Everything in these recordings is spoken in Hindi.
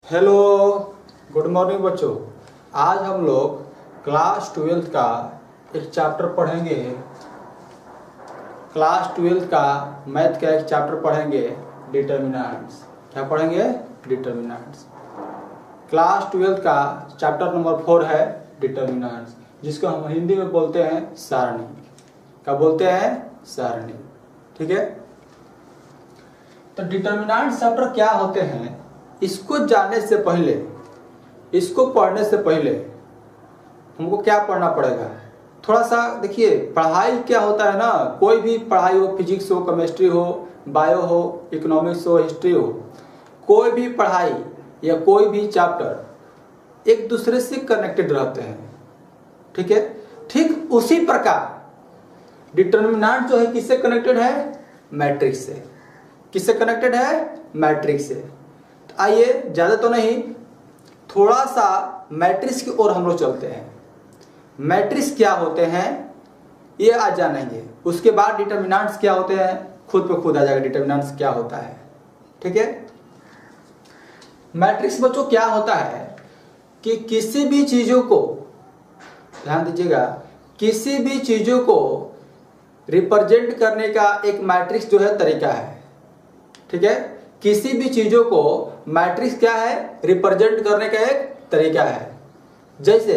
हेलो, गुड मॉर्निंग बच्चों। आज हम लोग क्लास 12 का एक चैप्टर पढ़ेंगे। क्लास 12 का मैथ का एक चैप्टर पढ़ेंगे, डिटर्मिनेंट्स। क्या पढ़ेंगे? डिटर्मिनेंट्स। क्लास 12 का चैप्टर नंबर 4 है डिटर्मिनेंट्स, जिसको हम हिंदी में बोलते हैं सारणी। क्या बोलते हैं? सारणी। ठीक है। तो डिटर्मिनेंट्स चैप्टर क्या होते हैं, इसको जानने से पहले, इसको पढ़ने से पहले हमको क्या पढ़ना पड़ेगा? थोड़ा सा देखिए, पढ़ाई क्या होता है ना, कोई भी पढ़ाई हो, फिजिक्स हो, केमिस्ट्री हो, बायो हो, इकोनॉमिक्स हो, हिस्ट्री हो, कोई भी पढ़ाई या कोई भी चैप्टर एक दूसरे से कनेक्टेड रहते हैं। ठीक है। ठीक उसी प्रकार डिटर्मिनेंट जो है किससे कनेक्टेड है? मैट्रिक्स से। किससे कनेक्टेड है? मैट्रिक्स से। आइए, ज्यादा तो नहीं, थोड़ा सा मैट्रिक्स की ओर हम लोग चलते हैं। मैट्रिक्स क्या होते हैं ये आज जानेंगे। उसके बाद डिटर्मिनेंट्स क्या होते हैं, खुद पे खुद आ जाएगा डिटर्मिनेंट्स क्या होता है। ठीक है। मैट्रिक्स बच्चों क्या होता है कि किसी भी चीजों को, ध्यान दीजिएगा, किसी भी चीजों को रिप्रेजेंट करने का एक मैट्रिक्स जो है तरीका है। ठीक है। किसी भी चीजों को मैट्रिक्स क्या है? रिप्रेजेंट करने का एक तरीका है। जैसे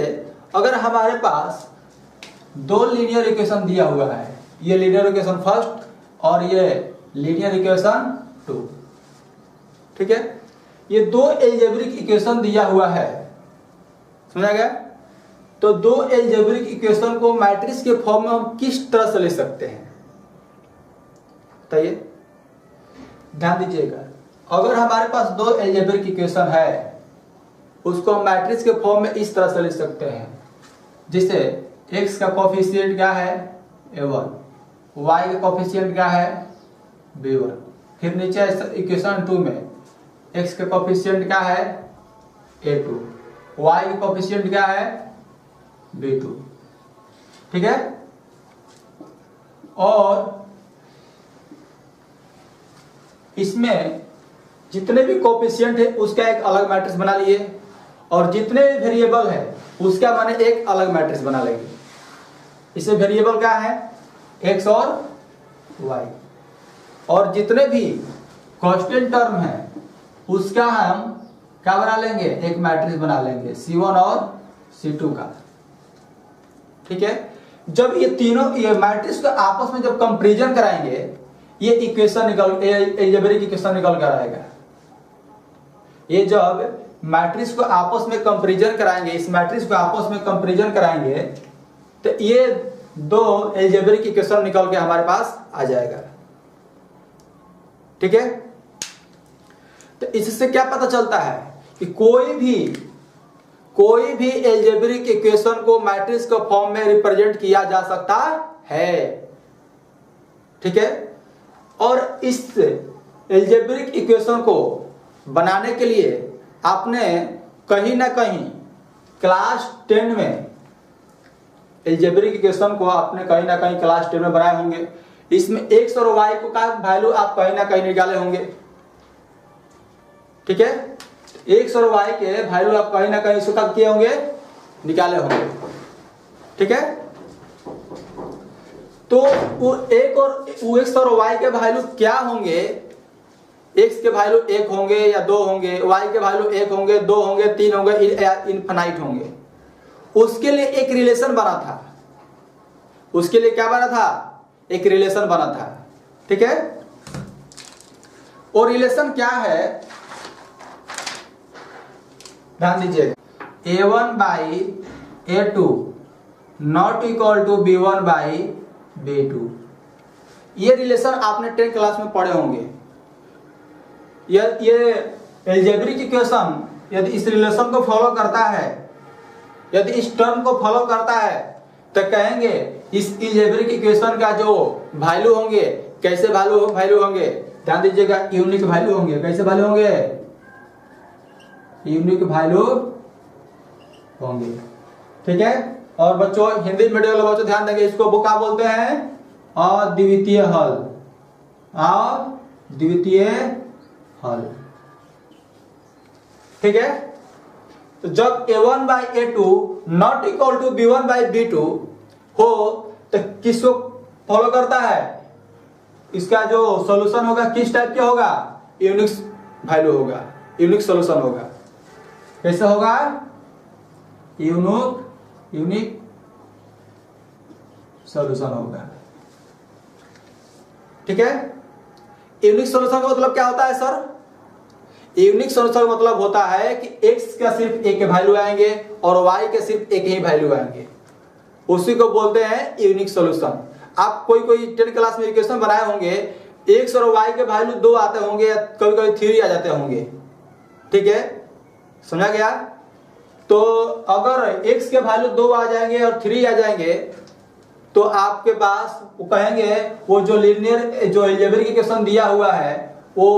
अगर हमारे पास दो लीनियर इक्वेशन दिया हुआ है, ये लीनियर इक्वेशन फर्स्ट और ये लीनियर इक्वेशन 2। ठीक है। ये दो अलजेब्रिक इक्वेशन दिया हुआ है, समझा गया? तो दो अलजेब्रिक इक्वेशन को मैट्रिक्स के फॉर्म में हम किस तरह से ले सकते हैं बताइए। ध्यान दीजिएगा, अगर हमारे पास दो अलजेब्रिक इक्वेशन है, उसको हम मैट्रिक्स के फॉर्म में इस तरह से लिख सकते हैं, जिसे x का कोफिशिएंट क्या है? a1, y का कोफिशिएंट क्या है? b1। फिर नीचे इक्वेशन 2 में x का कोफिशिएंट क्या है? a2, y का कोफिशिएंट क्या है? b2। ठीक है। और इसमें जितने भी कोफिशिएंट है उसका एक अलग मैट्रिक्स बना लिए, और जितने भी वेरिएबल है उसका माने एक अलग मैट्रिक्स बना लेंगे। इसे वेरिएबल क्या है? x और y। और जितने भी कांस्टेंट टर्म है उसका हम क्या बना लेंगे? एक मैट्रिक्स बना लेंगे, C1 और C2 का। ठीक है। जब ये तीनों ये मैट्रिक्स को आपस में जब कंपैरिजन कराएंगे, ये इक्वेशन अलजेब्रिक इक्वेशन निकल कर आएगा। ये जब मैट्रिक्स को आपस में कंपैरिजन कराएंगे, इस मैट्रिक्स को आपस में कंपैरिजन कराएंगे, तो ये दो अलजेब्रिक इक्वेशन निकल के हमारे पास आ जाएगा। ठीक है। तो इससे क्या पता चलता है कि कोई भी अलजेब्रिक इक्वेशन को मैट्रिक्स के फॉर्म में रिप्रेजेंट किया जा सकता है। ठीक है। और इस अलजेब्रिक इक्वेशन को बनाने के लिए आपने कहीं ना कहीं क्लास 10 में अलजेब्रिक इक्वेशन को आपने कहीं ना कहीं क्लास 10 में बनाए होंगे। इसमें x और y को का वैल्यू आप कहीं ना कहीं निकाले होंगे। ठीक है। x और y के वैल्यू आप कहीं ना कहीं इसको किए होंगे, निकाले होंगे। ठीक है। तो वो x और y के वैल्यू क्या होंगे? x के वैल्यू 1 होंगे या 2 होंगे, y के वैल्यू 1 होंगे, 2 होंगे, 3 होंगे, इनफिनाइट होंगे। उसके लिए एक रिलेशन बना था। उसके लिए क्या बना था? एक रिलेशन बना था। ठीक है। और रिलेशन क्या है? ध्यान दीजिए, a1 by a2 not equal to b1 by b2। ये रिलेशन आपने 10 क्लास में पढ़े होंगे। ये अलजेब्रिक इक्वेशन यदि इस रिलेशन को फॉलो करता है, यदि इस टर्म को फॉलो करता है, तो कहेंगे इस अलजेब्रिक इक्वेशन का जो वैल्यू होंगे, कैसे वैल्यू होंगे? ध्यान दीजिएगा, यूनिक वैल्यू होंगे। कैसे वैल्यू होंगे? यूनिक वैल्यू होंगे। ठीक है। और बच्चों, हिंदी मीडियम वाले बच्चों ध्यान देंगे, इसको वो क्या बोलते हैं? अद्वितीय हल। अद्वितीय हल। ठीक है। तो जब a1 by a2 not equal to b1 by b2 हो तो किसको फॉलो करता है? इसका जो सॉल्यूशन होगा किस टाइप के होगा? यूनिक वैल्यू होगा, यूनिक सॉल्यूशन होगा। कैसे होगा? यूनिक सॉल्यूशन होगा। ठीक है। यूनिक सॉल्यूशन का मतलब क्या होता है सर? यूनिक सॉल्यूशन का मतलब होता है कि x का सिर्फ एक वैल्यू आएंगे और y के सिर्फ एक ही वैल्यू आएंगे, उसी को बोलते हैं यूनिक सॉल्यूशन। आप कोई 10 क्लास में इक्वेशन बनाए होंगे, x और y के वैल्यू 2 आते होंगे, कभी कभी 3 आ जाते होंगे। ठीक है, समझा गया? तो अगर x के वैल्यू 2 आ जाएंगे और 3 आ जाएंगे तो आपके पास वो कहेंगे वो जो लीनियर जो अलजेब्रिक इक्वेशन दिया हुआ है वो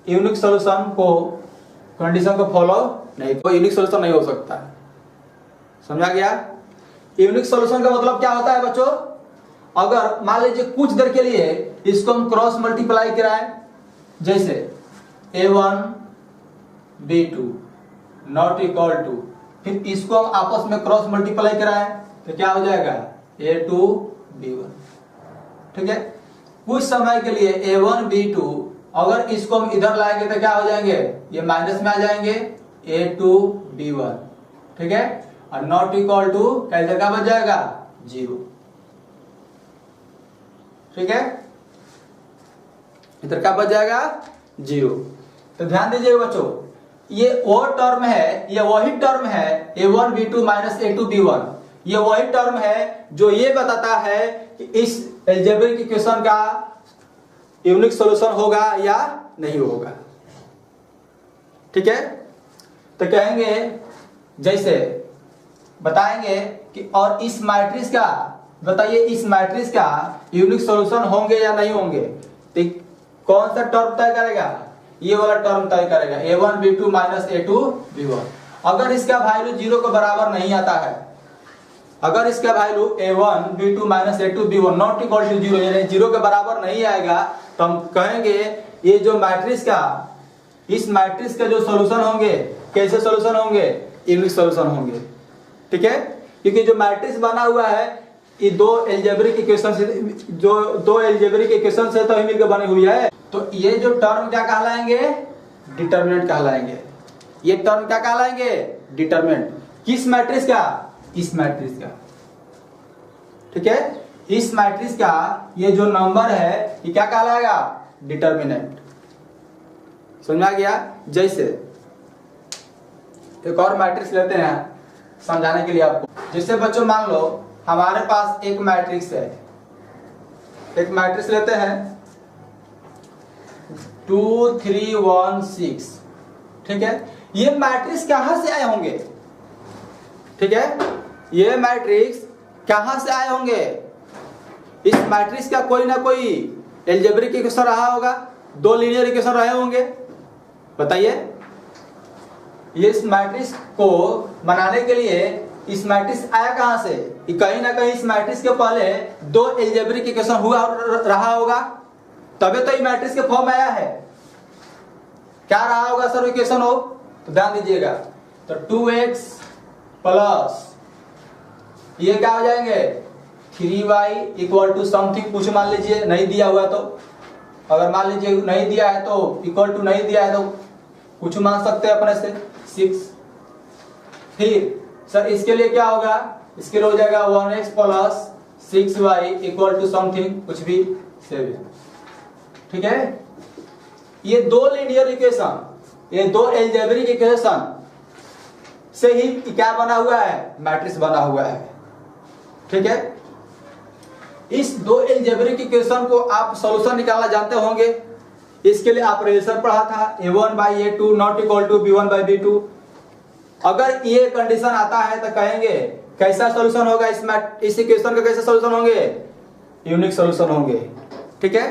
यूनिक सॉल्यूशन को कंडीशन को फॉलो नहीं, कोई यूनिक सॉल्यूशन नहीं हो सकता। समझा गया? यूनिक सॉल्यूशन का मतलब क्या होता है बच्चों? अगर मान लीजिए कुछ देर के लिए इसको हम क्रॉस मल्टीप्लाई कराएं, जैसे a1 b2 not equal to, फिर इसको हम आपस में क्रॉस मल्टीप्लाई कराएं तो क्या हो जाएगा? a2 b1। ठीक है। कुछ समय के लिए a1 b2 अगर इसको हम इधर लाएंगे तो क्या हो जाएंगे? ये माइनस में आ जाएंगे a2 b1। ठीक है। और नॉट इक्वल टू कैसे क्या बच जाएगा? 0। ठीक है, इधर क्या बच जाएगा? 0। तो ध्यान दीजिए बच्चों, ये वो टर्म है, ये वही टर्म है a1 b2 minus a2 b1, ये वही टर्म है जो ये बताता है कि इस अलजेब्रिक इक्वेशन का यूनिक सॉल्यूशन होगा या नहीं होगा। ठीक है। तो कहेंगे, जैसे बताएंगे कि और इस मैट्रिक्स का बताइए, इस मैट्रिक्स का यूनिक सॉल्यूशन होंगे या नहीं होंगे? तो कौन सा टर्म तय करेगा? ये वाला टर्म तय करेगा, a1 b2 minus a2 b1। अगर इसका वैल्यू 0 के बराबर नहीं आता है, अगर इसका value a1 b2 minus a2 b1 not equal to 0 यानी 0 के बराबर नहीं आएगा तो हम कहेंगे ये जो मैट्रिक्स का, इस मैट्रिक्स का जो सॉल्यूशन होंगे, कैसे सॉल्यूशन होंगे? यूनिक सॉल्यूशन होंगे। ठीक है, क्योंकि जो मैट्रिक्स बना हुआ है ये दो अलजेब्रिक इक्वेशन से, जो दो अलजेब्रिक इक्वेशन से तो ही मिलकर बनी हुई है। तो ये जो टर्म क्या कहलाएंगे? डिटरमिनेंट कहलाएंगे। ये टर्म क्या कहलाएंगे? डिटरमिनेंट। किस मैट्रिक्स का? इस मैट्रिक्स का। ठीक है, इस मैट्रिक्स का ये जो नंबर है ये क्या कहलाएगा? डिटरमिनेंट। समझ आ गया? जैसे एक और मैट्रिक्स लेते हैं समझाने के लिए आपको। जैसे बच्चों मान लो हमारे पास एक मैट्रिक्स है, एक मैट्रिक्स लेते हैं 2 3 1 6। ठीक है, ये मैट्रिक्स कहां से आए होंगे? ठीक है, ये मैट्रिक्स कहां से आए होंगे? इस मैट्रिक्स का कोई ना कोई अलजेब्रिक इक्वेशन रहा होगा, दो लीनियर इक्वेशन रहे होंगे। बताइए, ये इस मैट्रिक्स को बनाने के लिए इस मैट्रिक्स आया कहां से? कहीं ना कहीं इस मैट्रिक्स के पहले दो अलजेब्रिक इक्वेशन हुआ रहा होगा, तभी तो ये मैट्रिक्स के फॉर्म आया है। क्या रहा होगा सर इक्वेशन हो? तो ध्यान दीजिएगा, तो 2x प्लस ये क्या हो जाएंगे? 3y इक्वल टू समथिंग, कुछ मान लीजिए नहीं दिया हुआ तो, अगर मान लीजिए नहीं दिया है तो इक्वल टू नहीं दिया है तो कुछ मान सकते हैं अपने से 6। फिर सर इसके लिए क्या होगा? इसके लिए हो जाएगा 1x plus 6y equal to something कुछ भी 7। ठीक है, ये दो लीनियर इक्वेशन, ये दो अलजेब्रिक इक्वेशन से ही क्या बना हुआ है? मैट्रिक्स बना हुआ है। ठीक है, इस दो अलजेब्रिक इक्वेशन को आप सॉल्यूशन निकालना जानते होंगे। इसके लिए आप रिलेशन पढ़ा था a1 by a2 not equal to b1 by b2। अगर ये कंडीशन आता है तो कहेंगे कैसा सॉल्यूशन होगा? इस इक्वेशन का कैसे सॉल्यूशन होंगे? यूनिक सॉल्यूशन होंगे। ठीक है,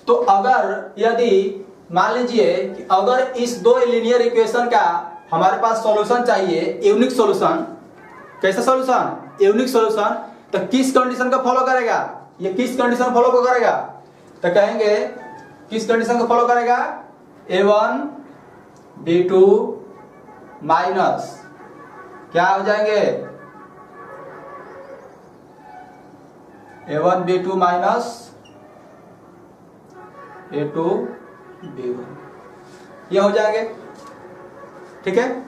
तो अगर यदि मान लीजिए कि अगर इस दो लीनियर इक्वेशन का हमारे पास सॉल्यूशन चाहिए, यूनिक सॉल्यूशन, कैसा सॉल्यूशन? यूनिक सॉल्यूशन, तो किस कंडीशन का फॉलो करेगा? ये किस कंडीशन फॉलो को करेगा? तो कहेंगे किस कंडीशन को फॉलो करेगा? a1 b2 माइनस क्या हो जाएंगे, A1 B2 minus A2 B1 ये हो जाएंगे। ठीक है,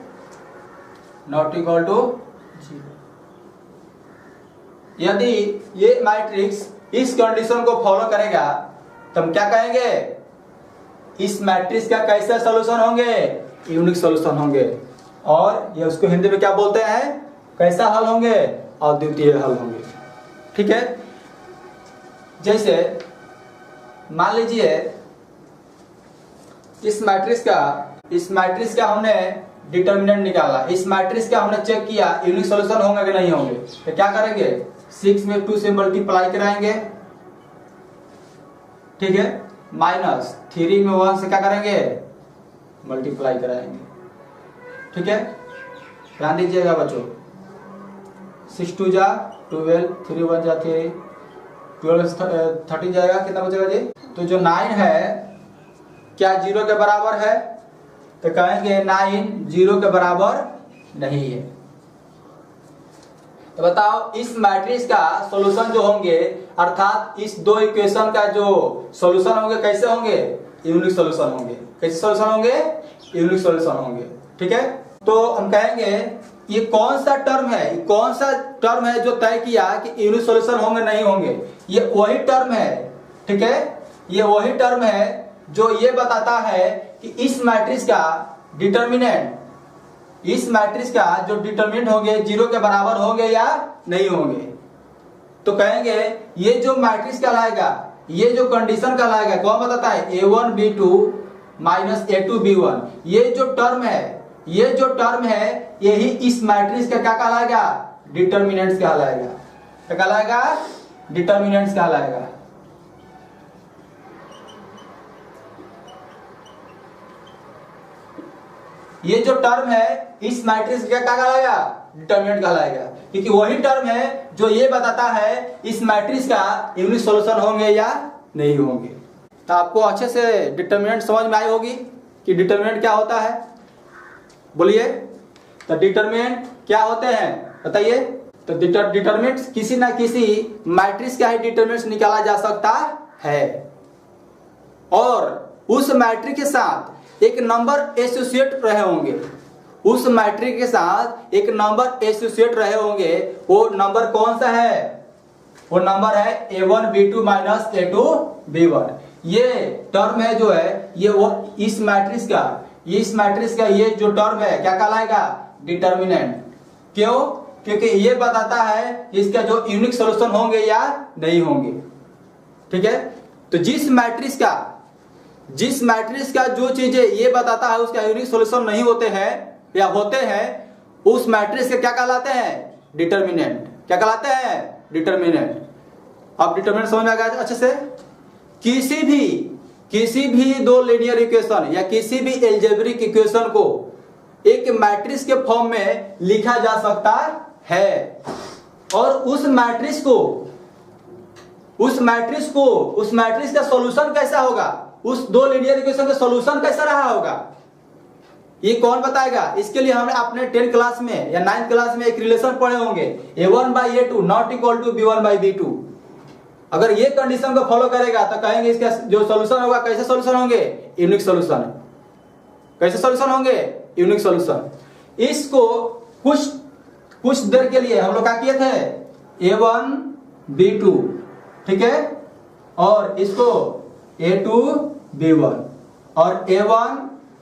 नॉट इक्वल टू 0। यदि ये मैट्रिक्स इस कंडीशन को फॉलो करेगा तो हम क्या कहेंगे, इस मैट्रिक्स का कैसे सॉल्यूशन होंगे, यूनिक सॉल्यूशन होंगे। और ये उसको हिंदी में क्या बोलते हैं, कैसा हल होंगे, अद्वितीय हल होंगे। ठीक है, जैसे मान लीजिए इस मैट्रिक्स का हमने डिटर्मिनेंट निकाला, इस मैट्रिक्स का हमने चेक किया यूनिक सॉल्यूशन होंगे कि नहीं होंगे। तो क्या करेंगे, 6 में 2 से मल्टीप्लाई कराएंगे। ठीक है, माइनस 3 में 1 से क्या करेंगे, मल्टीप्लाई कराएंगे। ठीक है, ध्यान दीजिएगा बच्चों, 6 2 जा 12, 3 1 जा 3, 12 13 जाएगा, कितना बचेगा जी। तो जो 9 है क्या 0 के बराबर है, तो कहेंगे 9 0 के बराबर नहीं है। तो बताओ इस मैट्रिक्स का सॉल्यूशन जो होंगे, अर्थात इस दो इक्वेशन का जो सॉल्यूशन होंगे कैसे होंगे, यूनिक सॉल्यूशन होंगे। कैसे सॉल्यूशन होंगे, यूनिक सॉल्यूशन होंगे। ठीक है, तो हम कहेंगे ये कौन सा टर्म है जो तय किया कि यूनिक सॉल्यूशन होंगे नहीं होंगे। ये वही टर्म है। ठीक है, ये वही टर्म है जो ये बताता है कि इस मैट्रिक्स का डिटर्मिनेंट होंगे 0 के बराबर होंगे या नहीं होंगे। तो कहेंगे ये जो मैट्रिक्स कहलाएगा, ये जो कंडीशन कहलाएगा, कौन बताता है, A1 B2 minus A2 B1। ये जो टर्म है यही इस मैट्रिक्स का क्या कहलाएगा, डिटर्मिनेंट्स कहलाएगा। क्या कहलाएगा, डिटर्मिनेंट्स कहलाएगा। ये जो टर्म है इस मैट्रिक्स का क्या कहलाएगा, डिटर्मिनेंट कहलाएगा, क्योंकि वही टर्म है जो ये बताता है इस मैट्रिक्स का यूनिक सॉल्यूशन होंगे या नहीं होंगे। तो आपको अच्छे से डिटर्मिनेंट समझ में आई होगी कि डिटर्मिनेंट क्या होता है, बोलिए। तो डिटर्मिनेंट क्या होते हैं बताइए। तो डिटर्मिनेंट किसी ना किसी मैट्रिक्स का ही डिटर्मिनेंट निकाला जा सकता है, और उस मैट्रिक्स के साथ एक नंबर एसोसिएट रहे होंगे। उस मैट्रिक्स के साथ एक नंबर एसोसिएट रहे होंगे। वो नंबर कौन सा है, वो नंबर है A1 B2 minus A2 B1। ये टर्म है जो है, ये वो इस मैट्रिक्स का ये जो टर्म है क्या कहलाएगा, डिटर्मिनेंट। क्यों, क्योंकि ये बताता है इसका जो यूनिक सॉल्यूशन होंगे या नहीं होंगे। ठीक है, तो जिस मैट्रिक्स का जो चीजें ये बताता है उसका यूनिक सॉल्यूशन नहीं होते हैं या होते हैं, उस मैट्रिक्स के क्या कहलाते हैं, डिटर्मिनेंट। क्या कहलाते हैं, डिटर्मिनेंट। अब डिटर्मिनेंट समझ में आ गया अच्छे से। किसी भी दो लीनियर इक्वेशन या किसी भी एल्जेब्रिक इक्वेशन को एक मैट्रिक्स के फॉर्म में लिखा जा सकता है, और उस मैट्रिक्स का सॉल्यूशन कैसा होगा, उस दो लीनियर इक्वेशन का सॉल्यूशन कैसा रहा होगा, ये कौन बताएगा। इसके लिए हमने अपने 10th क्लास में या 9th क्लास में एक रिलेशन पढ़े होंगे, A1 by A2 not equal to B1 by B2। अगर ये कंडीशन को फॉलो करेगा तो कहेंगे इसका जो सॉल्यूशन होगा कैसे सॉल्यूशन होंगे, यूनिक सॉल्यूशन। कैसे सॉल्यूशन होंगे, यूनिक सॉल्यूशन। इसको कुछ देर के लिए हम लोग क्या किए थे, A1 B2, ठीक है, और इसको A2 B1 और A1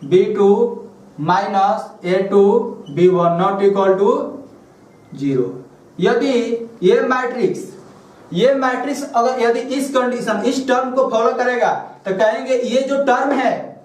B2 minus A2 B1 not equal to 0। यदि ये मैट्रिक्स अगर यदि इस कंडीशन इस टर्म को फॉलो करेगा तो कहेंगे ये जो टर्म है,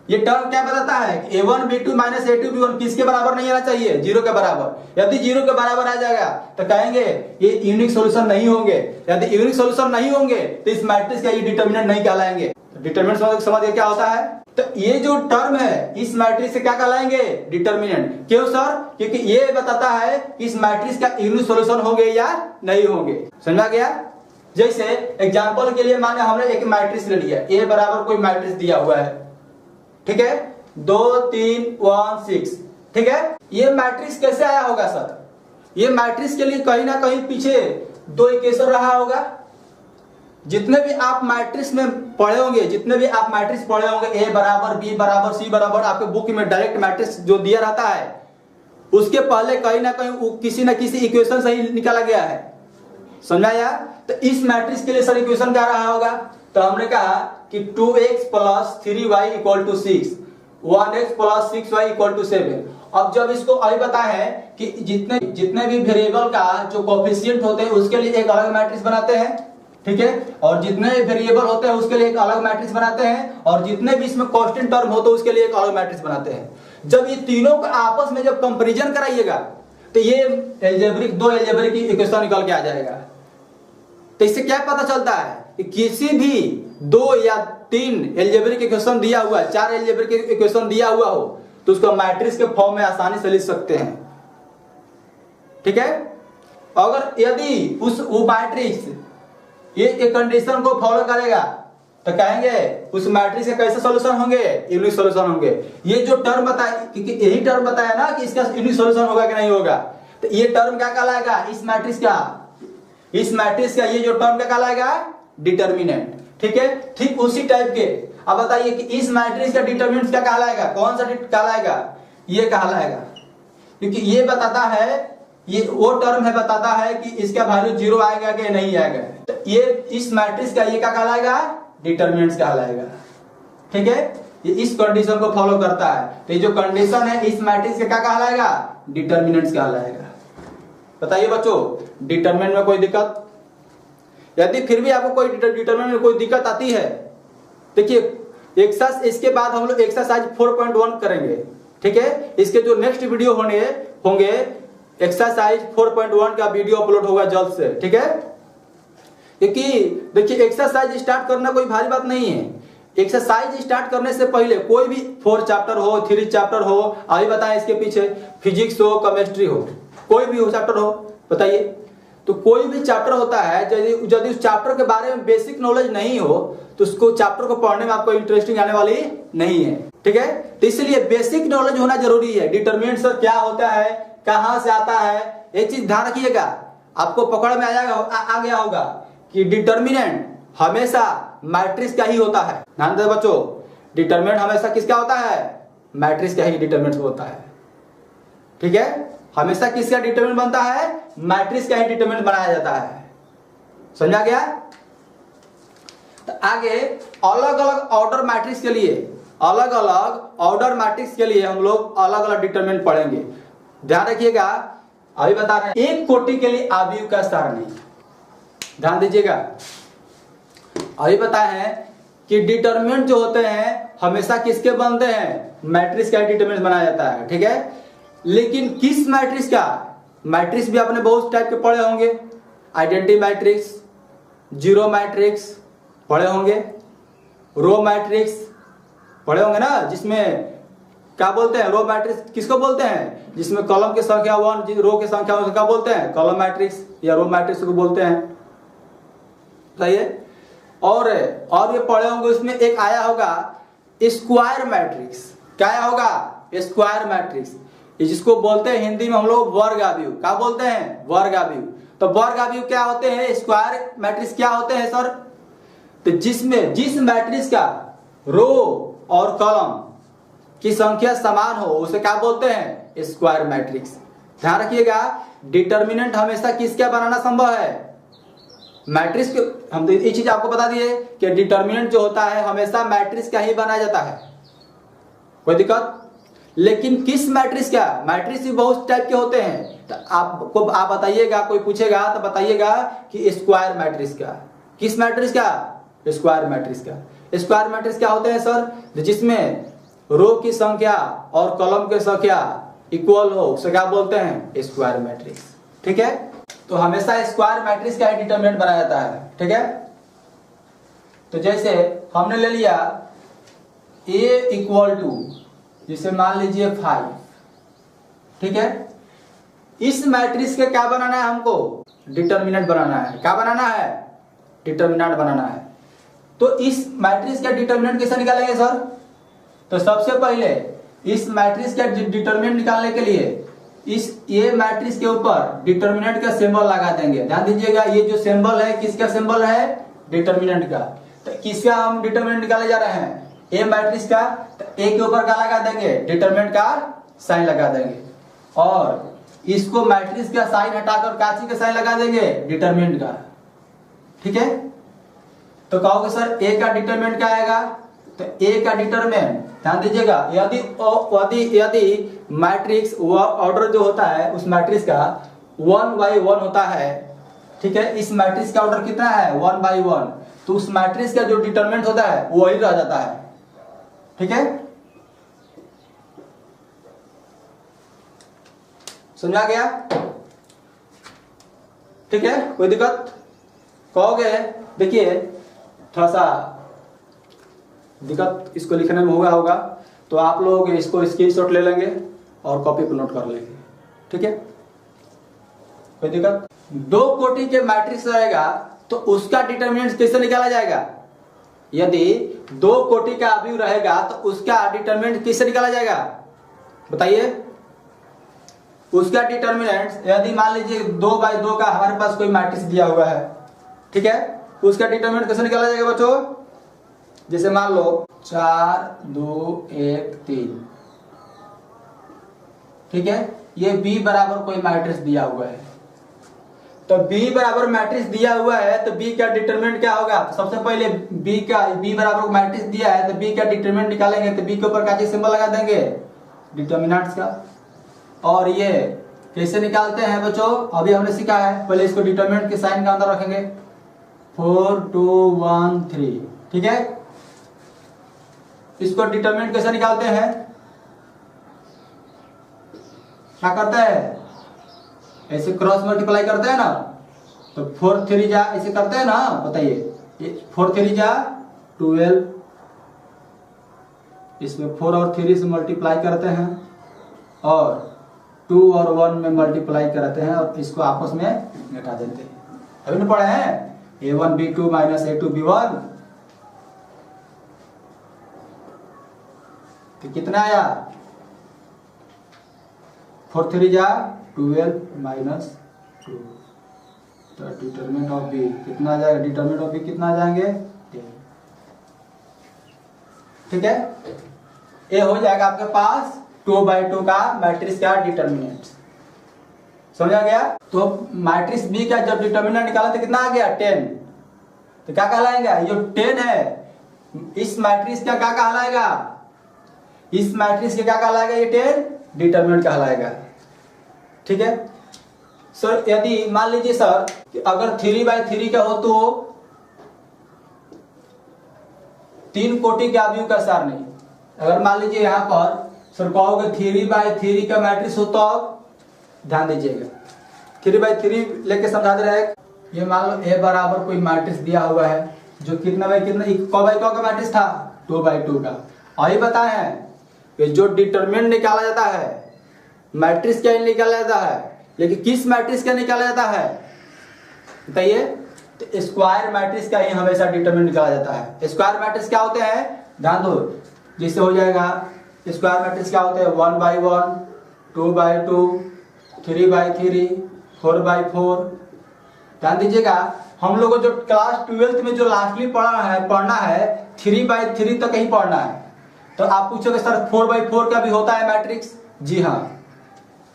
ये टर्म क्या बताता है कि A1 B2 minus A2 B1 किसके बराबर नहीं आना चाहिए, 0 के बराबर। यदि 0 के बराबर आ जाएगा तो कहेंगे ये यूनिक सॉल्यूशन नहीं होंगे। यदि यूनिक सॉल्यूशन नहीं होंगे तो इस मैट्रिक्स का ये डिटर्मिनेंट नहीं कहलाएंगे। डिटर्मिनेंट समझिए क्या होता है। तो ये जो टर्म है इस मैट्रिक्स से क्या कहलाएंगे, डिटर्मिनेंट। क्यों सर, क्योंकि ये बताता है कि इस मैट्रिक्स का यूनिक सॉल्यूशन होंगे या नहीं होंगे। समझा गया। जैसे एग्जांपल के लिए माने हमने एक मैट्रिक्स ले लिया, A बराबर कोई मैट्रिक्स दिया हुआ है, ठीक है, 2 3 1 6। ठीक है। ये मैट्रिक्स कैसे आया होगा सर? ये मैट्रिक्स के लिए कहीं ना कहीं पीछे दो इक्वेशन रहा होगा। जितने भी आप मैट्रिक्स में पढ़े होंगे, ए बराबर बी बराबर सी बराबर, आपके बुक में डायरेक्ट मैट्रिक्स जो दिया रहता है उसके पहले कहीं ना कहीं किसी न किसी इक्वेशन से ही निकाला गया है। समझा यार? तो इस मैट्रिक्स के लिए सर इक्वेशन क्या रहा होगा? तो हमने कहा कि 2x plus 3y equal to 6, 1x plus 6y equal to 7। अब जब इसको अभी पता है कि जितने भी वेरिएबल का जो कोफिशिएंट होते हैं उसके लिए एक अलग मैट्रिक्स बनाते हैं, ठीक है, और जितने वेरिएबल होते हैं उसके लिए एक अलग मैट्रिक्स बनाते हैं, और जितने भी इसमें कांस्टेंट टर्म होते हैं उसके लिए एक अलग मैट्रिक्स बनाते हैं। जब ये तीनों का आपस में जब कंपैरिजन कराइएगा तो ये दो अलजेब्रिक इक्वेशन निकल के आ जाएगा। तो इससे क्या पता चलता है कि किसी भी 2 या 3 अलजेब्रिक इक्वेशन दिया हुआ है, 4 अलजेब्रिक इक्वेशन दिया हुआ हो तो उसको मैट्रिक्स के फॉर्म में आसानी से लिख सकते हैं, ठीक है। अगर यदि वो मैट्रिक्स ये कंडीशन को फॉलो करेगा तो कहेंगे उस मैट्रिक्स के कैसे सॉल्यूशन होंगे? यूनिक सॉल्यूशन होंगे। ये जो टर्म बताया, क्योंकि यही टर्म बताया ना कि इसका यूनिक सॉल्यूशन होगा कि नहीं होगा, तो ये टर्म क्या कहलाएगा? इस मैट्रिक्स का ये जो टर्म क्या कहलाएगा? डिटर्मिनेंट, ठीक है। ठीक उसी टाइप के अब बताइए कि इस मैट्रिक्स का डिटर्मिनेंट क्या कहलाएगा? कौन सा कहलाएगा? ये कहलाएगा, क्योंकि ये बताता है, ये वो टर्म है बताता है कि इसका वैल्यू 0 आएगा कि नहीं आएगा। तो ये इस मैट्रिक्स का ये क्या कहलाएगा? डिटर्मिनेंट कहलाएगा, ठीक है। ये इस कंडीशन को फॉलो करता है, तो ये जो कंडीशन है इस मैट्रिक्स का क्या कहलाएगा? डिटर्मिनेंट कहलाएगा। बताइए बच्चों, डिटर्मिनेंट में कोई दिक्कत? यदि फिर भी आपको कोई डिटर्मिनेंट में कोई दिक्कत आती है, देखिए एक्सरसाइज, इसके बाद हम लोग एक्सरसाइज 4.1 करेंगे, ठीक है। इसके जो नेक्स्ट वीडियो होंगे एक्सरसाइज 4.1 का वीडियो अपलोड होगा जल्द से, ठीक है। क्योंकि देखिए एक्सरसाइज स्टार्ट करना कोई भारी बात नहीं है। एक्सरसाइज स्टार्ट करने से पहले कोई भी 4 चैप्टर हो, 3 चैप्टर हो, अभी बताएं इसके पीछे फिजिक्स हो, केमिस्ट्री हो, कोई भी हो चैप्टर हो, बताइए। तो कोई भी चैप्टर होता है, यदि उस चैप्टर के बारे में बेसिक नॉलेज नहीं हो तो उसको चैप्टर को पढ़ने में आपको इंटरेस्टिंग आने वाली नहीं है, ठीक है। तो इसलिए बेसिक नॉलेज होना जरूरी है। डिटर्मिनेंट सर क्या होता है, कहां से आता है, एक चीज ध्यान रखिएगा, आपको पकड़ में आ गया होगा कि डिटर्मिनेंट हमेशा मैट्रिक्स का ही होता है। ध्यान दे बच्चों, डिटर्मिनेंट हमेशा किसका होता है? मैट्रिक्स का ही डिटर्मिनेंट होता है, ठीक है। हमेशा किसका डिटर्मिनेंट बनता है? मैट्रिक्स का ही डिटर्मिनेंट बनाया जाता है। समझा गया? तो आगे अलग अलग ऑर्डर मैट्रिक्स के लिए हम लोग अलग अलग डिटर्मिनेंट पढ़ेंगे। ध्यान रखिएगा, अभी बता रहे हैं एक कोटि के लिए आव्यूह का सारणी, ध्यान दीजिएगा। अभी बताए हैं कि डिटर्मिनेंट जो होते हैं हमेशा किसके बनते हैं? मैट्रिक्स का डिटर्मिनेंट बनाया जाता है, ठीक है। लेकिन किस मैट्रिक्स का? मैट्रिक्स भी आपने बहुत टाइप के पढ़े होंगे, आइडेंटिटी मैट्रिक्स, जीरो मैट्रिक्स पढ़े होंगे, रो मैट्रिक्स पढ़े होंगे ना, जिसमें क्या बोलते हैं? रो मैट्रिक्स किसको बोलते हैं? जिसमें कॉलम की संख्या 1, रो की संख्या 1 क्या बोलते हैं? कॉलम मैट्रिक्स या रो मैट्रिक्स को बोलते हैं, बताइए। और ये पढ़े होंगे, उसमें एक आया होगा स्क्वायर मैट्रिक्स। क्या आया होगा? स्क्वायर मैट्रिक्स, जिसको बोलते हैं हिंदी में हम लोग वर्ग आव्यूह। क्या बोलते हैं? वर्ग आव्यूह। तो वर्ग आव्यूह क्या होते हैं? स्क्वायर मैट्रिक्स क्या होते हैं सर? तो जिस मैट्रिक्स का रो और कॉलम की संख्या समान हो उसे क्या बोलते हैं? Square matrix. ध्यान रखिएगा, डिटर्मिनेंट हमेशा किसका बनाना संभव है? मैट्रिक्स के। हम तो ये चीज आपको बता दिए कि डिटर्मिनेंट जो होता है हमेशा मैट्रिक्स का ही बनाया जाता है, कोई दिक्कत? लेकिन किस मैट्रिक्स का? मैट्रिक्स भी बहुत टाइप के होते हैं, तो आप बताइएगा, कोई पूछेगा तो बताइएगा कि स्क्वायर मैट्रिक्स का। किस मैट्रिक्स का? स्क्वायर मैट्रिक्स का। स्क्वायर मैट्रिक्स क्या होते हैं सर? जिसमें रो की संख्या और कॉलम की संख्या इक्वल हो उसे क्या बोलते हैं? स्क्वायर मैट्रिक्स, ठीक है। तो हमेशा स्क्वायर मैट्रिक्स का ही डिटरमिनेंट बनाया जाता है, ठीक है। तो जैसे हमने ले लिया A इक्वल टू, जिसे मान लीजिए 5, ठीक है। इस मैट्रिक्स का क्या बनाना है? हमको डिटरमिनेंट बनाना है। क्या बनाना है? डिटरमिनेंट बनाना है। तो इस मैट्रिक्स का डिटरमिनेंट कैसे निकालेंगे सर? तो सबसे पहले इस मैट्रिक्स का डिटरमिनेंट निकालने के लिए ये मैट्रिक्स के ऊपर डिटरमिनेंट का सिंबल लगा देंगे। ध्यान दीजिएगा, ये जो सिंबल है किसका सिंबल है? डिटरमिनेंट का। तो किसका हम डिटरमिनेंट निकाले जा रहे हैं? ए मैट्रिक्स का। तो ए के ऊपर क्या लगा देंगे? डिटरमिनेंट का साइन लगा देंगे, और इसको मैट्रिक्स का साइन हटाकर काची का साइन लगा देंगे? डिटरमिनेंट का। ठीक है, तो कहोगे सर ए का डिटरमिनेंट क्या आएगा? तो ए का डिटरमिनेंट, ध्यान दीजिएगा, यदि मैट्रिक्स ऑर्डर जो होता है उस मैट्रिक्स का 1/1 होता है, ठीक है, इस मैट्रिक्स का ऑर्डर कितना है? 1/1, तो उस मैट्रिक्स का जो डिटरमिनेंट होता है वो वही रह जाता है। ठीक है, समझा गया? ठीक है, कोई दिक्कत? कहोगे देखिए थोड़ा सा दिक्कत इसको लिखने में होगा, तो आप लोग इसको स्क्रीनशॉट ले लेंगे और कॉपी पर नोट कर लेंगे। ठीक है, कोई दिक्कत? 2 कोटि के मैट्रिक्स रहेगा तो उसका डिटरमिनेंट कैसे निकाला जाएगा? यदि 2 कोटि का अवयव रहेगा तो उसका डिटरमिनेंट कैसे निकाला जाएगा? बताइए। उसका डिटरमिनेंट, यदि मान लीजिए 2/2 का हमारे पास कोई मैट्रिक्स दिया हुआ है, ठीक है, उसका डिटरमिनेंट कैसे निकाला जाएगा बच्चों? जैसे मान लो 4 2 1 3, ठीक है, ये B बराबर कोई मैट्रिक्स दिया हुआ है। तो B बराबर मैट्रिक्स दिया हुआ है तो B का डिटरमिनेंट क्या होगा? तो सबसे पहले B बराबर मैट्रिक्स दिया है तो B का डिटरमिनेंट निकालेंगे, तो B के ऊपर क्या सिंबल लगा देंगे? डिटरमिनेंट्स का। और ये कैसे निकालते हैं बच्चों? अभी हमने सीखा है, पहले इसको डिटरमिनेंट के साइन का अंदर रखेंगे, 4 2 1 3, ठीक है। इसको डिटरमिनेंट कैसे निकालते हैं? क्या करते हैं? ऐसे क्रॉस मल्टीप्लाई करते हैं ना, तो 4 3 जा ऐसे करते हैं ना, बताइए। 4 3 जा 12, इसमें 4 और 3 से मल्टीप्लाई करते हैं और 2 और 1 में मल्टीप्लाई करते हैं और इसको आपस में घटा देते हैं। अभी ना पढ़े हैं a1 b2 minus a2 b1, तो कितना आया? 4 3 जा 12 माइनस 2, तो डिटरमिनेंट ऑफ b कितना आ जाएगा? डिटरमिनेंट ऑफ b कितना आ जाएंगे? 10। ठीक है, ये हो जाएगा आपके पास 2/2 का मैट्रिक्स का डिटरमिनेंट। समझा गया? तो मैट्रिक्स बी का जब डिटरमिनेंट निकाला तो कितना आ गया? 10। तो क्या कहलाएगा? ये 10 है, इस मैट्रिक्स का क्या कहलाएगा? इस मैट्रिक्स का क्या कहलाएगा? ये 10 डिटरमिनेंट कहलाएगा। ठीक है सर, यदि मान लीजिए सर कि अगर 3/3 का हो तो 3 कोटि के अवयव का सारणी, अगर मान लीजिए यहां पर सर कहोगे 3/3 का मैट्रिक्स हो तो ध्यान दीजिएगा, 3/3 लेके समझा दे रहे हैं। ये मान लो ए बराबर कोई मैट्रिक्स दिया हुआ है जो कितना बाई कितना का मैट्रिक्स था? 2/2 का। और ये बताए हैं कि जो डिटरमिनेंट निकाला जाता है मैट्रिक्स क्या निकाला जाता है, लेकिन किस मैट्रिक्स का निकाला जाता है बताइए? तो स्क्वायर मैट्रिक्स का ही हमेशा डिटरमिनेंट निकाला जाता है। स्क्वायर मैट्रिक्स क्या होते हैं? ध्यान दो, जिससे हो जाएगा स्क्वायर मैट्रिक्स क्या होते हैं? 1/1, 2/2, 3/3, 4/4। ध्यान दीजिएगा, हम लोगों को जो क्लास 12th में जो लास्टली पढ़ना है 3/3 तक ही पढ़ना है। तो आप पूछोगे सर 4/4 का भी होता है मैट्रिक्स? जी हाँ।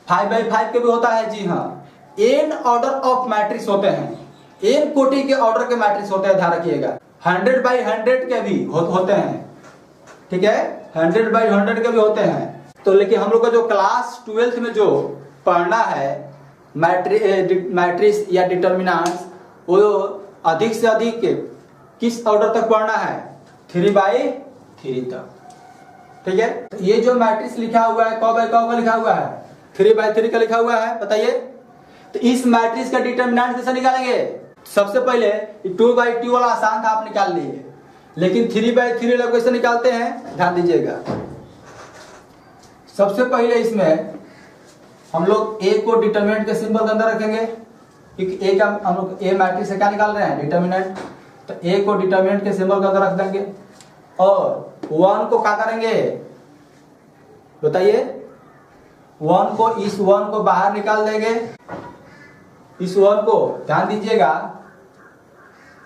5/5 का भी होता है? जी हाँ। n ऑर्डर ऑफ मैट्रिक्स होते हैं, n कोटि के ऑर्डर के मैट्रिक्स होते हैं, ध्यान रखिएगा। 100/100 के भी होते हैं, ठीक है, 100/100 के भी होते हैं। तो लेकिन हम लोग का जो क्लास 12th में जो पढ़ना है मैट्रिक्स या डिटरमिनेंट्स, वो अधिक से अधिक किस ऑर्डर तक पढ़ना है? 3/3 तक। ठीक है, तो ये जो मैट्रिक्स लिखा हुआ है कौ का लिखा हुआ है? 3/3 का लिखा हुआ है, बताइए। तो इस मैट्रिक्स का डिटरमिनेंट कैसे निकालेंगे? सबसे पहले 2/2 वाला आसान था, आप निकाल लिए, लेकिन 3/3 लोग कैसे निकालते हैं? ध्यान दीजिएगा। सबसे पहले इसमें हम लोग a को डिटरमिनेंट के सिंबल के अंदर रखेंगे, क्योंकि a का हम लोग a मैट्रिक्स से क्या निकाल रहे हैं? डिटरमिनेंट। तो a को डिटरमिनेंट के सिंबल के अंदर रख देंगे और 1 को क्या करेंगे? बताइए, 1 को, इस 1 को बाहर निकाल देंगे, इस 1 को, ध्यान दीजिएगा,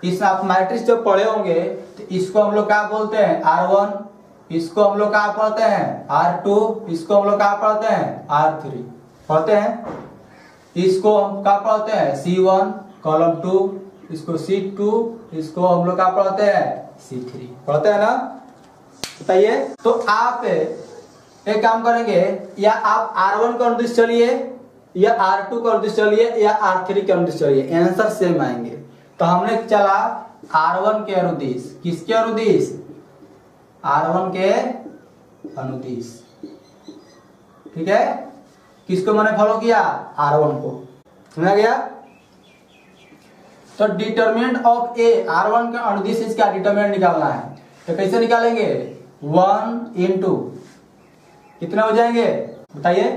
इस आप मैट्रिक्स जब पढ़े होंगे तो इसको हम लोग क्या बोलते हैं, R1, इसको हम लोग क्या पढ़ते हैं, R2, इसको हम लोग क्या पढ़ते हैं, R3 पढ़ते हैं। इसको हम क्या पढ़ते हैं, C1 कॉलम 2, इसको C2, इसको हम लोग क्या पढ़ते हैं, C3 पढ़ते हैं ना। बताइए, तो आप एक काम करेंगे, या आप R1 का अनुदिश चलिए, या R2 का अनुदिश चलिए, या R3 के अनुदिश चलिए, आंसर सेम आएंगे। तो हमने चला R1 के अनुदिश, किसके अनुदिश, R1 के अनुदिश, ठीक है। किसको मैंने फॉलो किया, R1 को, समझा गया। तो डिटरमिनेंट ऑफ ए, R1 का अनुदिश इसका डिटरमिनेंट निकालना है। तो कैसे निकालेंगे, 1 इंटू कितने हो जाएंगे, बताइए।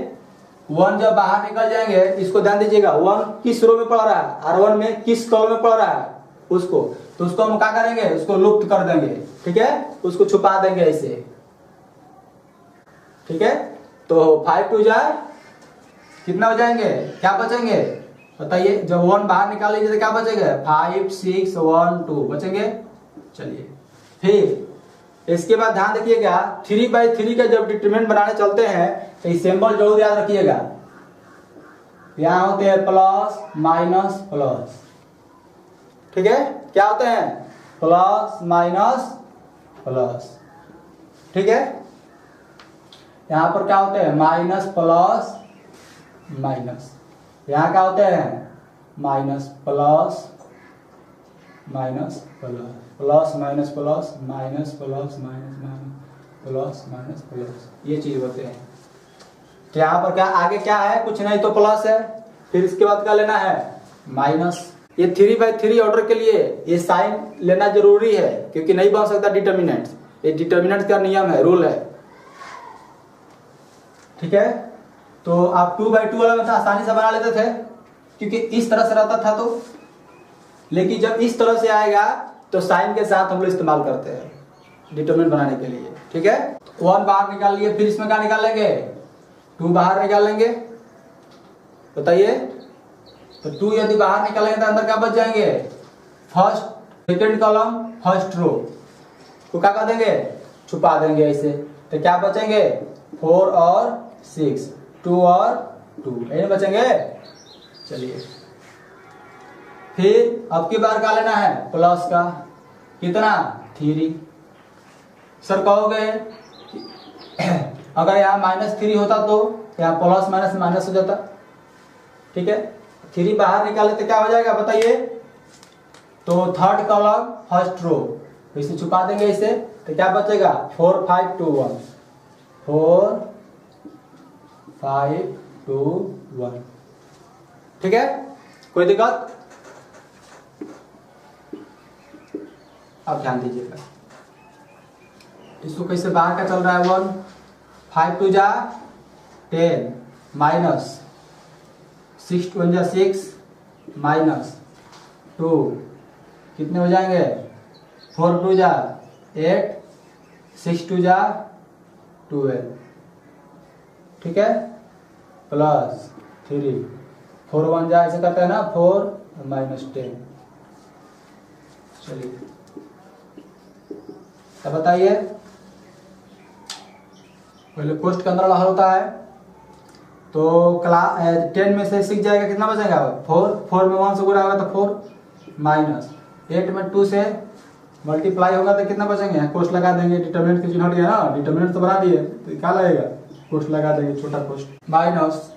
1 जब बाहर निकल जाएंगे, इसको ध्यान दीजिएगा, 1 किस रो में पड़ रहा है, R1 में किस कॉलम में पड़ रहा है, उसको, तो उसको हम क्या करेंगे, उसको लुप्त कर देंगे, ठीक है, उसको छुपा देंगे ऐसे, ठीक है। तो 5 2 जाए कितना हो जाएंगे, क्या बचेंगे, बताइए। जब 1 बाहर निकाल लीजिए तो क्या बचेगा, 5 6 1 2 बचेंगे। चलिए, फिर इसके बाद ध्यान रखिएगा, 3/3 का जब डिटरमिनेंट बनाने चलते हैं तो सिंबल जरूर याद रखिएगा, यहां होते हैं प्लस माइनस प्लस, ठीक है। क्या होते हैं, प्लस माइनस प्लस, ठीक है। यहां पर क्या होते हैं, माइनस प्लस माइनस, यहां क्या होते हैं, minus plus minus plus, plus minus plus, minus plus minus minus, plus minus plus, ये चीज होते हैं। तो यहाँ पर क्या आगे क्या है, कुछ नहीं तो प्लस है, फिर इसके बाद क्या लेना है, माइनस। ये 3/3 ऑर्डर के लिए ये साइन लेना जरूरी है, क्योंकि नहीं बन सकता डिटर्मिनेंट, ये डिटर्मिनेंट का नियम है, रूल है, ठीक है। तो आप 2/2 वाला में आसानी से बना लेते थे, क्योंकि इस तरह से रहता था, तो लेकिन जब इस तरह से आएगा तो साइन के साथ हम लोग इस्तेमाल करते हैं डिटरमिनेंट बनाने के लिए, ठीक है। 1 बाहर निकाल लिए, फिर इसमें क्या निकालेंगे, 2 बाहर निकालेंगे, बताइए। तो 2 यदि बाहर निकालेंगे तो अंदर क्या बच जाएंगे, first second column first row को क्या कर देंगे, छुपा देंगे ऐसे। तो क्या बचेंगे, 4 और 6, 2 और 2, यही बचेंगे। चलिए, फिर अब की बार क्या लेना है, प्लस का, कितना, 3। सर कहोगे अगर यहाँ -3 होता तो यहाँ प्लस माइनस माइनस हो जाता, ठीक है। 3 बाहर निकाले तो क्या हो जाएगा, बताइए। तो थर्ड कॉलम फर्स्ट रो इसे छुपा देंगे इसे, तो क्या बचेगा, 4 5 2 1, 4 5 2 1, ठीक है। कोई दिक्कत, अब ध्यान दीजिएगा, इसको कैसे बाहर का चल रहा है, 1 5 2 जा 10 माइनस 6 2 जा 6 माइनस 2, कितने हो जाएंगे, 4 2 जा 8, 6 2 जा 12, ठीक है, प्लस 3, 4 1 जा, ऐसे करते हैं ना, 4 माइनस 10। चलिए, अब बताइए, पहले कोष्ठ के अंदर हल होता है, तो क्लास 10 में से 6 जाएगा, कितना बचेगा, 4, 4 में 1 से गुणा होगा तो 4, माइनस 8 में 2 से मल्टीप्लाई होगा तो कितना बचेंगे, कोष्ठ लगा देंगे, डिटरमिनेंट की चिन्ह हट गया ना, डिटरमिनेंट तो बना दिए, तो क्या लगेगा, कोष्ठ लगा देंगे, छोटा कोष्ठ, माइनस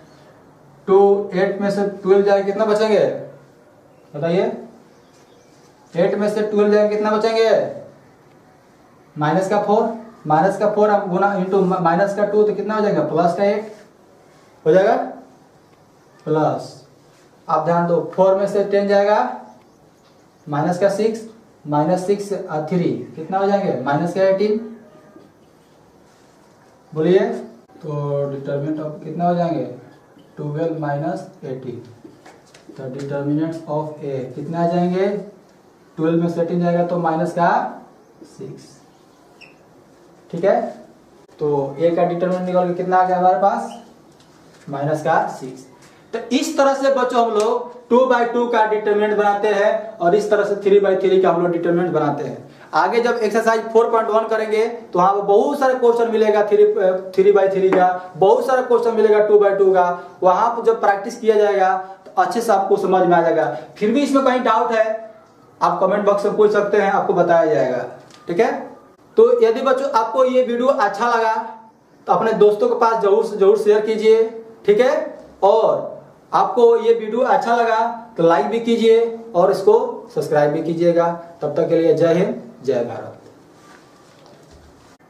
2, 8 में से 12 जाएगा, कितना बचेंगे, बताइए। 8 में से 12 जाएगा, कितना बचेंगे, माइनस का 4 अब गुना इंटू माइनस का 2 तो कितना हो जाएगा, प्लस का 8 हो जाएगा, प्लस, आप ध्यान दो, 4 में से 10 जाएगा, माइनस का 6, माइनस 6 3 कितना हो जाएंगे, माइनस का 18, बोलिए। तो डिटर्मिनेंट ऑफ कितना हो जाएंगे, 12 माइनस 18, तो डिटर्मिनेंट ऑफ ए कितना आ जाएंगे, 12 में से 18 जाएगा तो माइनस का 6, ठीक है। तो ए का डिटरमिनेंट निकल के कितना आ गया हमारे पास, -6। तो इस तरह से बच्चों हम लोग 2/2 का डिटरमिनेंट बनाते हैं और इस तरह से 3/3 का हम लोग डिटरमिनेंट बनाते हैं। आगे जब एक्सरसाइज 4.1 करेंगे तो वहां पर बहुत सारे क्वेश्चन मिलेगा 3/3 का, बहुत सारा क्वेश्चन मिलेगा 2/2 का। वहां पर जब प्रैक्टिस किया जाएगा तो अच्छे से आपको समझ में आ जाएगा। फिर भी इसमें कहीं डाउट है आप कमेंट बॉक्स में पूछ सकते हैं, आपको बताया जाएगा। ठीक है, तो यदि बच्चों आपको ये वीडियो अच्छा लगा तो अपने दोस्तों के पास जरूर शेयर कीजिए। ठीक है, और आपको ये वीडियो अच्छा लगा तो लाइक भी कीजिए और इसको सब्सक्राइब भी कीजिएगा। तब तक के लिए जय हिंद, जय भारत।